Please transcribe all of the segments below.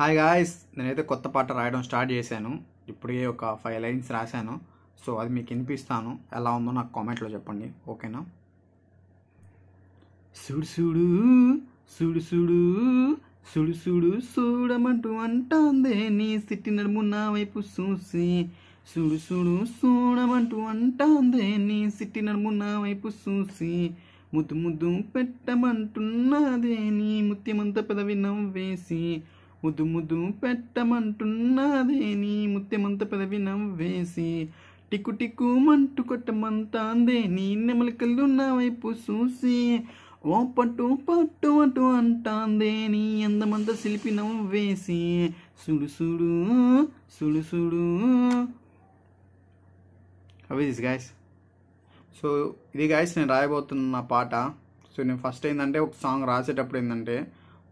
Hi guys, నేనైతే కొత్త పాట రాయడం స్టార్ట్ చేశాను. ఇప్పుడే ఒక 5 లైన్స్ రాశాను. సో అది మీకు వినిపిస్తాను. ఎలా ఉందో నాకు కామెంట్లో చెప్పండి, ఓకేనా? సుడు సుడు సుడు సుడు సుడు సుడు చూడమంటూ అంటాందే నీ సిట్టి నడుము నా వైపు చూసి. సుడు సుడు చూడమంటూ అంటాందే నీ సిట్టి నడుము నా వైపు చూసి. ముద్దు ముద్దు పెట్టమంటున్నదే నీ ముత్యమంత పెదవి నవ్వేసి. ముద్దు ముద్దు పెట్టమంటున్నదే నీ ముత్యమంత పెదవి నవ్వేసి. టిక్కు టిక్కు మంటు కొట్టమంటాందే నీ నెమలికలు నా వైపు చూసి. ఓ పట్టు పట్టు అంటూ అంటాందే నీ అందమంత శిల్పి నవ్వేసి. సుడు సుడు సుడు సుడు. అవి దిస్ గాయస్. సో ఇది గాయస్ నేను రాయబోతున్న పాట. సో నేను ఫస్ట్ ఏంటంటే ఒక సాంగ్ రాసేటప్పుడు ఏంటంటే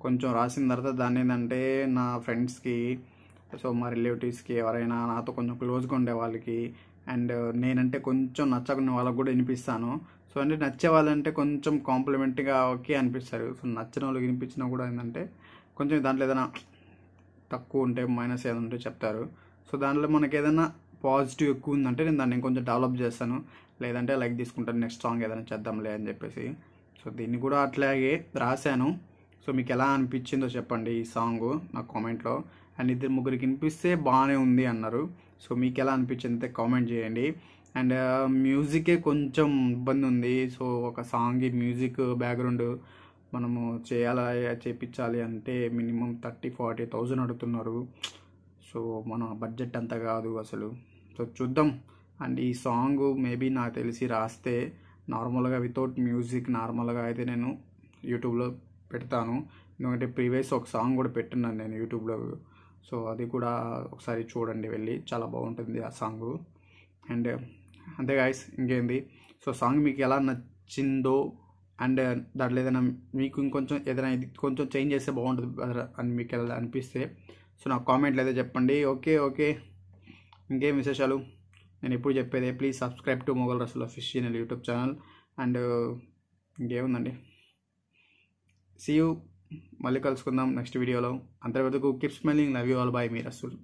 కొంచెం రాసిన తర్వాత దాన్ని ఏంటంటే నా ఫ్రెండ్స్కి, సో మా రిలేటివ్స్కి, ఎవరైనా నాతో కొంచెం క్లోజ్గా ఉండే వాళ్ళకి అండ్ నేనంటే కొంచెం నచ్చకునే వాళ్ళకి కూడా వినిపిస్తాను. సో అంటే నచ్చే వాళ్ళంటే కొంచెం కాంప్లిమెంట్గా ఓకే అనిపిస్తారు. సో నచ్చిన వాళ్ళకి వినిపించినా కూడా ఏంటంటే కొంచెం దాంట్లో ఏదైనా తక్కువ ఉంటే మైనస్ ఏదైనా ఉంటే చెప్తారు. సో దాంట్లో మనకి ఏదైనా పాజిటివ్ ఎక్కువ ఉందంటే నేను దాన్ని కొంచెం డెవలప్ చేస్తాను, లేదంటే లైక్ తీసుకుంటాను, నెక్స్ట్ సాంగ్ ఏదైనా చేద్దాంలే అని చెప్పేసి. సో దీన్ని కూడా అట్లాగే రాశాను. సో మీకు ఎలా అనిపించిందో చెప్పండి ఈ సాంగ్ నాకు కామెంట్లో. అండ్ ఇద్దరు ముగ్గురికి వినిపిస్తే బాగానే ఉంది అన్నారు. సో మీకు ఎలా అనిపించింది కామెంట్ చేయండి. అండ్ మ్యూజికే కొంచెం ఇబ్బంది ఉంది. సో ఒక సాంగ్ మ్యూజిక్ బ్యాక్గ్రౌండ్ మనము చేయించాలి అంటే మినిమం 30,000-40,000 అడుగుతున్నారు. సో మన బడ్జెట్ అంత కాదు అసలు. సో చూద్దాం. అండ్ ఈ సాంగ్ మేబీ నాకు తెలిసి రాస్తే నార్మల్గా వితౌట్ మ్యూజిక్ నార్మల్గా అయితే నేను యూట్యూబ్లో పెడతాను. ఎందుకంటే ప్రీవియస్ ఒక సాంగ్ కూడా పెట్టున్నాను నేను యూట్యూబ్లో. సో అది కూడా ఒకసారి చూడండి వెళ్ళి, చాలా బాగుంటుంది ఆ సాంగ్. అండ్ అంతే గాయస్, ఇంకేంది. సో సాంగ్ మీకు ఎలా నచ్చిందో అండ్ దాంట్లో ఏదైనా మీకు ఇంకొంచెం ఏదైనా ఇది కొంచెం చేంజ్ చేస్తే బాగుంటుంది అని మీకు ఎలా అనిపిస్తే సో నాకు కామెంట్లు అయితే చెప్పండి. ఓకే, ఇంకేం విశేషాలు నేను ఎప్పుడు చెప్పేదే, please subscribe to Mogal Rasool official YouTube channel. And ఇంకేముందండి, సీ యూ, మళ్ళీ కలుసుకుందాం నెక్స్ట్ వీడియోలో. అంతవరకు keep smiling, love you all, bye మీ రసూల్.